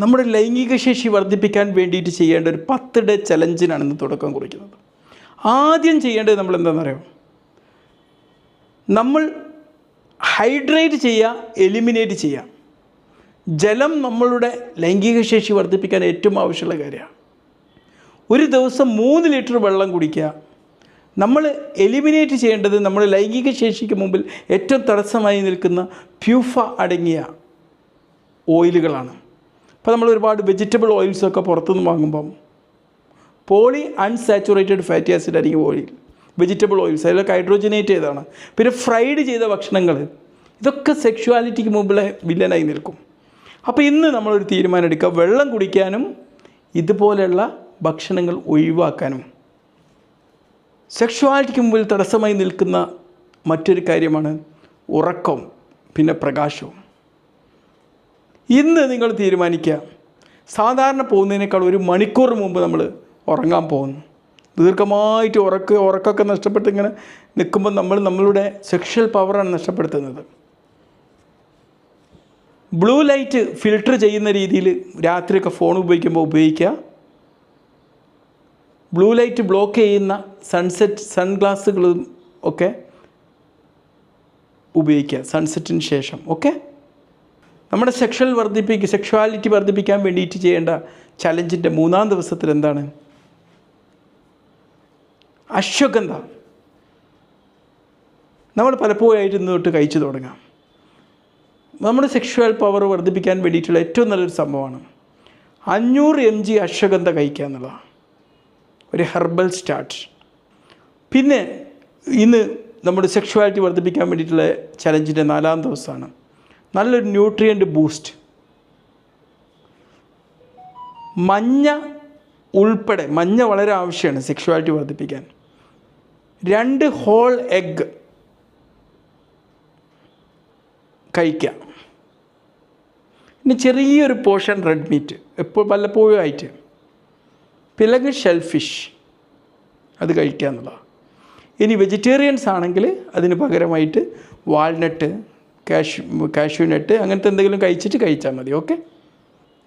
നമ്മുടെ ലൈംഗിക ശേഷി വർദ്ധിപ്പിക്കാൻ വേണ്ടിയിട്ട് ചെയ്യേണ്ട ഒരു 10 ഡേ ചലഞ്ചിനാണ് ഇന്ന് തുടക്കം കുറിക്കുന്നത്. ആദ്യം ചെയ്യേണ്ടത് നമ്മൾ എന്താണെന്നറിയോ? നമ്മൾ ഹൈഡ്രേറ്റ് ചെയ്യുക, എലിമിനേറ്റ് ചെയ്യുക. ജലം നമ്മളുടെ ലൈംഗിക ശേഷി വർദ്ധിപ്പിക്കാൻ ഏറ്റവും ആവശ്യമുള്ള കാര്യമാണ്. ഒരു ദിവസം 3 ലിറ്റർ വെള്ളം കുടിക്കുക. നമ്മൾ എലിമിനേറ്റ് ചെയ്യേണ്ടത് നമ്മുടെ ലൈംഗിക ശേഷിക്ക് മുമ്പിൽ ഏറ്റവും തടസ്സമായി നിൽക്കുന്ന പ്യൂഫ അടങ്ങിയ ഓയിലുകളാണ്. അപ്പോൾ നമ്മൾ ഒരുപാട് വെജിറ്റബിൾ ഓയിൽസൊക്കെ പുറത്തുനിന്ന് വാങ്ങുമ്പം പോളി അൺസാച്ചുറേറ്റഡ് ഫാറ്റി ആസിഡ് അടങ്ങിയ ഓയിൽ, വെജിറ്റബിൾ ഓയിൽസ്, അതിലൊക്കെ ഹൈഡ്രോജനേറ്റ് ചെയ്തതാണ്. പിന്നെ ഫ്രൈഡ് ചെയ്ത ഭക്ഷണങ്ങൾ, ഇതൊക്കെ സെക്ഷുവാലിറ്റിക്ക് മുമ്പിലെ വില്ലനായി നിൽക്കും. അപ്പോൾ ഇന്ന് നമ്മളൊരു തീരുമാനം എടുക്കുക, വെള്ളം കുടിക്കാനും ഇതുപോലെയുള്ള ഭക്ഷണങ്ങൾ ഒഴിവാക്കാനും. സെക്ഷുവാലിറ്റിക്ക് മുമ്പിൽ തടസ്സമായി നിൽക്കുന്ന മറ്റൊരു കാര്യമാണ് ഉറക്കം, പിന്നെ പ്രകാശവും. ഇന്ന് നിങ്ങൾ തീരുമാനിക്കുക, സാധാരണ പോകുന്നതിനേക്കാൾ 1 മണിക്കൂർ മുമ്പ് നമ്മൾ ഉറങ്ങാൻ പോകുന്നു. ദീർഘമായിട്ട് ഉറക്കമൊക്കെ നഷ്ടപ്പെട്ട് ഇങ്ങനെ നിൽക്കുമ്പോൾ നമ്മളുടെ സെക്ഷൽ പവറാണ് നഷ്ടപ്പെടുത്തുന്നത്. ബ്ലൂ ലൈറ്റ് ഫിൽട്ടർ ചെയ്യുന്ന രീതിയിൽ രാത്രിയൊക്കെ ഫോൺ ഉപയോഗിക്കുമ്പോൾ ഉപയോഗിക്കുക. ബ്ലൂ ലൈറ്റ് ബ്ലോക്ക് ചെയ്യുന്ന സൺഗ്ലാസ്സുകളും ഒക്കെ ഉപയോഗിക്കുക സൺസെറ്റിന് ശേഷം. ഓക്കെ, നമ്മുടെ സെക്ഷുവാലിറ്റി വർദ്ധിപ്പിക്കാൻ വേണ്ടിയിട്ട് ചെയ്യേണ്ട ചലഞ്ചിൻ്റെ 3-ാം ദിവസത്തിൽ എന്താണ്? അശ്വഗന്ധ. നമ്മൾ പലപ്പോഴായിട്ട് ഇന്ന് തൊട്ട് കഴിച്ചു തുടങ്ങാം. നമ്മുടെ സെക്ഷുവൽ പവർ വർദ്ധിപ്പിക്കാൻ വേണ്ടിയിട്ടുള്ള ഏറ്റവും നല്ലൊരു സംഭവമാണ് 500 mg അശ്വഗന്ധ കഴിക്കുക എന്നുള്ളതാണ്. ഒരു ഹെർബൽ സ്റ്റാർട്ട്. പിന്നെ ഇന്ന് നമ്മുടെ സെക്ഷുവാലിറ്റി വർദ്ധിപ്പിക്കാൻ വേണ്ടിയിട്ടുള്ള ചലഞ്ചിൻ്റെ 4-ാം ദിവസമാണ് നല്ലൊരു ന്യൂട്രിയൻ്റ് ബൂസ്റ്റ്. മഞ്ഞ ഉൾപ്പെടെ, മഞ്ഞ വളരെ ആവശ്യമാണ് സെക്ഷുവാലിറ്റി വർദ്ധിപ്പിക്കാൻ. 2 ഹോൾ എഗ്ഗ് കഴിക്കുക. ഇനി ചെറിയൊരു പോർഷൻ റെഡ് മീറ്റ് വല്ലപ്പോഴും ആയിട്ട്. പിന്നെ ഷെൽഫിഷ് അത് കഴിക്കുക എന്നുള്ളതാണ്. ഇനി വെജിറ്റേറിയൻസ് ആണെങ്കിൽ അതിന് പകരമായിട്ട് വാൾനട്ട്, കാഷ്യൂ നട്ട്, അങ്ങനത്തെ എന്തെങ്കിലും കഴിച്ചാൽ മതി. ഓക്കെ,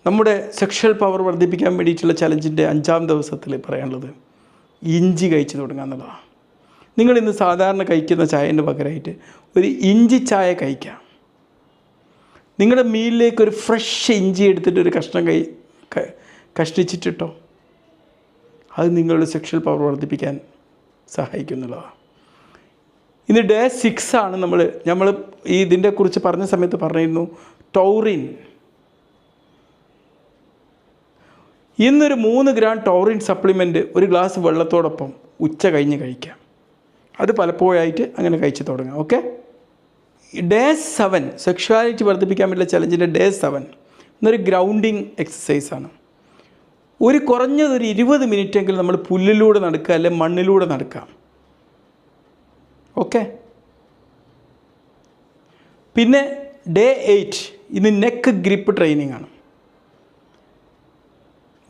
നമ്മുടെ സെക്ഷൽ പവർ വർദ്ധിപ്പിക്കാൻ വേണ്ടിയിട്ടുള്ള ചലഞ്ചിൻ്റെ 5-ാം ദിവസത്തിൽ പറയാനുള്ളത് ഇഞ്ചി കഴിച്ച് തുടങ്ങുക എന്നുള്ളതാണ്. നിങ്ങളിന്ന് സാധാരണ കഴിക്കുന്ന ചായന് പകരമായിട്ട് ഒരു ഇഞ്ചി ചായ കഴിക്കുക. നിങ്ങളുടെ മീലിലേക്ക് ഒരു ഫ്രഷ് ഇഞ്ചി എടുത്തിട്ട് ഒരു കഷ്ണം കഷ്ടിച്ചിട്ടിട്ടോ, അത് നിങ്ങളുടെ സെക്ഷൽ പവർ വർദ്ധിപ്പിക്കാൻ സഹായിക്കുന്നുള്ളതാണ്. ഇന്ന് ഡേ 6 ആണ്. നമ്മൾ ഇതിനെക്കുറിച്ച് പറഞ്ഞ സമയത്ത് പറഞ്ഞിരുന്നു ടൗറിൻ. ഇന്നൊരു 3 ഗ്രാം ടൗറിൻ സപ്ലിമെൻറ്റ് ഒരു ഗ്ലാസ് വെള്ളത്തോടൊപ്പം ഉച്ച കഴിഞ്ഞ് കഴിക്കാം. അത് പലപ്പോഴായിട്ട് അങ്ങനെ കഴിച്ച് തുടങ്ങാം. ഓക്കെ, ഡേ 7 സെക്ഷുവാലിറ്റി വർദ്ധിപ്പിക്കാൻ പറ്റുന്ന ചലഞ്ചിൻ്റെ ഡേ 7 എന്നൊരു ഗ്രൗണ്ടിങ് എക്സസൈസാണ്. കുറഞ്ഞതൊരു 20 മിനിറ്റെങ്കിലും നമ്മൾ പുല്ലിലൂടെ നടക്കുക, അല്ലെങ്കിൽ മണ്ണിലൂടെ നടക്കാം. ഓക്കെ, പിന്നെ ഡേ 8 ഇന്ന് നെക്ക് ഗ്രിപ്പ് ട്രെയിനിങ് ആണ്.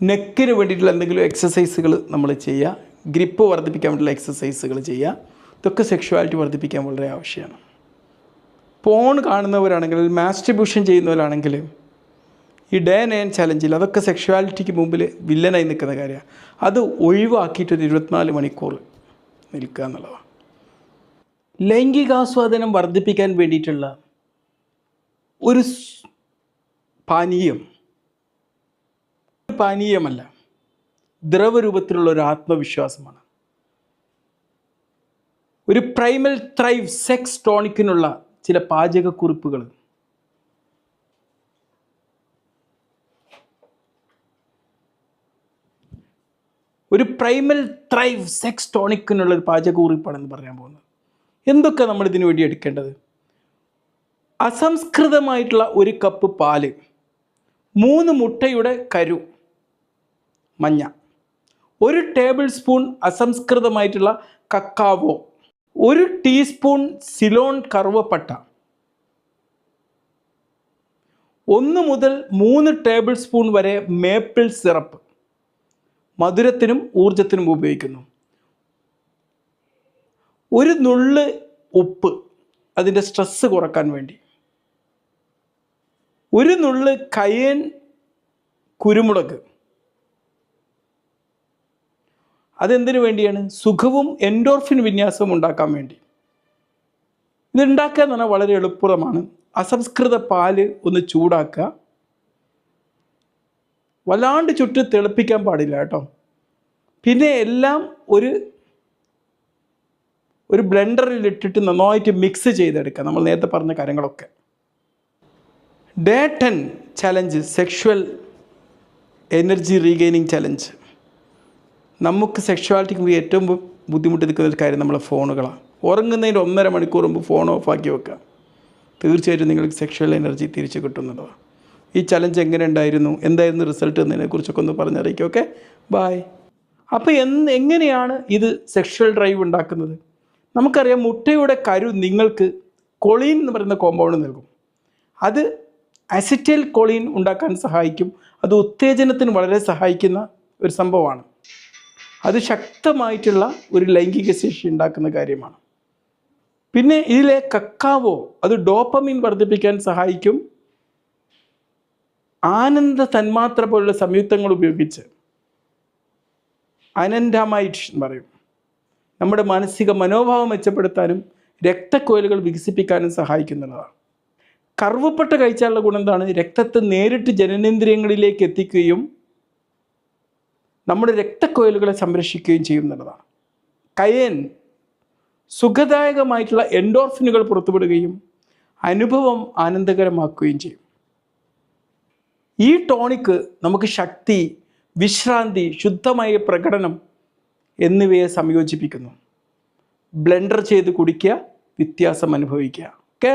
നെക്കിന് വേണ്ടിയിട്ടുള്ള എന്തെങ്കിലും എക്സസൈസുകൾ നമ്മൾ ചെയ്യുക, ഗ്രിപ്പ് വർദ്ധിപ്പിക്കാൻ വേണ്ടിയിട്ടുള്ള എക്സസൈസുകൾ ചെയ്യുക. ഇതൊക്കെ സെക്ഷുവാലിറ്റി വർദ്ധിപ്പിക്കാൻ വളരെ ആവശ്യമാണ്. പോൺ കാണുന്നവരാണെങ്കിൽ, മാസ്റ്റിബ്യൂഷൻ ചെയ്യുന്നവരാണെങ്കിൽ ഈ ഡേ 9 ചലഞ്ചിൽ അതൊക്കെ സെക്ഷുവാലിറ്റിക്ക് മുമ്പിൽ വില്ലനായി നിൽക്കുന്ന കാര്യമാണ്. അത് ഒഴിവാക്കിയിട്ടൊരു 24 മണിക്കൂർ നിൽക്കുക എന്നുള്ളതാണ്. ലൈംഗികാസ്വാദനം വർദ്ധിപ്പിക്കാൻ വേണ്ടിയിട്ടുള്ള ഒരു പാനീയമല്ല, ദ്രവരൂപത്തിലുള്ള ഒരു ആത്മവിശ്വാസമാണ്. ഒരു പ്രൈമൽ ത്രൈവ് സെക്സ് ടോണിക്കിനുള്ള ചില പാചകക്കുറിപ്പുകൾ. ഒരു പ്രൈമൽ ത്രൈവ് സെക്സ് ടോണിക്കിനുള്ള ഒരു പാചകക്കുറിപ്പാണെന്ന് പറയാൻ പോകുന്നത്. എന്തൊക്കെ നമ്മൾ ഇതിനു വേണ്ടി എടുക്കേണ്ടത്? അസംസ്കൃതമായിട്ടുള്ള 1 കപ്പ് പാല്, 3 മുട്ടയുടെ കരു, മഞ്ഞ, 1 ടേബിൾ സ്പൂൺ അസംസ്കൃതമായിട്ടുള്ള കക്കാവോ, 1 ടീസ്പൂൺ സിലോൺ കറുവപ്പട്ട, 1 മുതൽ 3 ടേബിൾ സ്പൂൺ വരെ മേപ്പിൾ സിറപ്പ്, മധുരത്തിനും ഊർജത്തിനും ഉപയോഗിക്കുന്നു. 1 നുള്ള് ഉപ്പ്, അതിൻ്റെ സ്ട്രെസ്സ് കുറക്കാൻ വേണ്ടി. 1 നുള്ള് കയേൻ കുരുമുളക്. അതെന്തിനു വേണ്ടിയാണ്? സുഖവും എൻഡോർഫിൻ വിന്യാസവും ഉണ്ടാക്കാൻ വേണ്ടി. ഇതുണ്ടാക്കുക എന്ന് പറഞ്ഞാൽ വളരെ എളുപ്പമാണ്. അസംസ്കൃത പാല് ഒന്ന് ചൂടാക്കുക, വല്ലാണ്ട് ചുറ്റി തിളപ്പിക്കാൻ പാടില്ല കേട്ടോ. പിന്നെ എല്ലാം ഒരു ബ്ലെൻഡറിൽ ഇട്ടിട്ട് നന്നായിട്ട് മിക്സ് ചെയ്തെടുക്കുക, നമ്മൾ നേരത്തെ പറഞ്ഞ കാര്യങ്ങളൊക്കെ. Day 10 challenge, sexual energy regaining challenge. നമുക്ക് സെക്ഷുവാലിറ്റിക്ക് ഏറ്റവും ബുദ്ധിമുട്ട് നിൽക്കുന്ന ഒരു കാര്യം നമ്മളെ ഫോണുകളാണ്. ഉറങ്ങുന്നതിൻ്റെ 1.5 മണിക്കൂർ മുമ്പ് ഫോൺ ഓഫാക്കി വെക്കുക. തീർച്ചയായിട്ടും നിങ്ങൾക്ക് സെക്ഷുവൽ എനർജി തിരിച്ചു കിട്ടുന്നതാണ്. ഈ ചലഞ്ച് എങ്ങനെ ഉണ്ടായിരുന്നു, എന്തായിരുന്നു റിസൾട്ട് എന്നതിനെക്കുറിച്ചൊക്കെ ഒന്ന് പറഞ്ഞറിയിക്കും. Okay, bye. അപ്പോൾ എങ്ങനെയാണ് ഇത് സെക്ഷുവൽ ഡ്രൈവ് ഉണ്ടാക്കുന്നത്? നമുക്കറിയാം, മുട്ടയുടെ കരു നിങ്ങൾക്ക് കൊളീൻ എന്ന് പറയുന്ന കോമ്പൗണ്ട് നൽകും. അത് അസിറ്റൈൽ കൊളീൻ ഉണ്ടാക്കാൻ സഹായിക്കും. അത് ഉത്തേജനത്തിന് വളരെ സഹായിക്കുന്ന ഒരു സംഭവമാണ്. അത് ശക്തമായിട്ടുള്ള ഒരു ലൈംഗിക ശേഷി ഉണ്ടാക്കുന്ന കാര്യമാണ്. പിന്നെ ഇതിലെ കക്കാവോ, അത് ഡോപ്പമീൻ വർദ്ധിപ്പിക്കാൻ സഹായിക്കും. ആനന്ദ തന്മാത്ര പോലുള്ള സംയുക്തങ്ങൾ ഉപയോഗിച്ച്, അനൻഡാമൈഡ് എന്ന് പറയും, നമ്മുടെ മാനസിക മനോഭാവം മെച്ചപ്പെടുത്താനും രക്തക്കുഴലുകൾ വികസിപ്പിക്കാനും സഹായിക്കുന്നതാണ്. കറുവപ്പട്ട കഴിച്ചാലുള്ള ഗുണം എന്താണ്? രക്തത്തെ നേരിട്ട് ജനനേന്ദ്രിയങ്ങളിലേക്ക് എത്തിക്കുകയും നമ്മുടെ രക്തക്കുഴലുകളെ സംരക്ഷിക്കുകയും ചെയ്യുന്നതാണ്. കയേൻ സുഖദായകമായിട്ടുള്ള എൻഡോർഫിനുകൾ പുറത്തുവിടുകയും അനുഭവം ആനന്ദകരമാക്കുകയും ചെയ്യും. ഈ ടോണിക്ക് നമുക്ക് ശക്തി, വിശ്രാന്തി, ശുദ്ധമായ പ്രകടനം എന്നിവയെ സംയോജിപ്പിക്കുന്നു. ബ്ലെൻഡർ ചെയ്ത് കുടിക്കുക, വ്യത്യാസം അനുഭവിക്കുക. ഓക്കെ.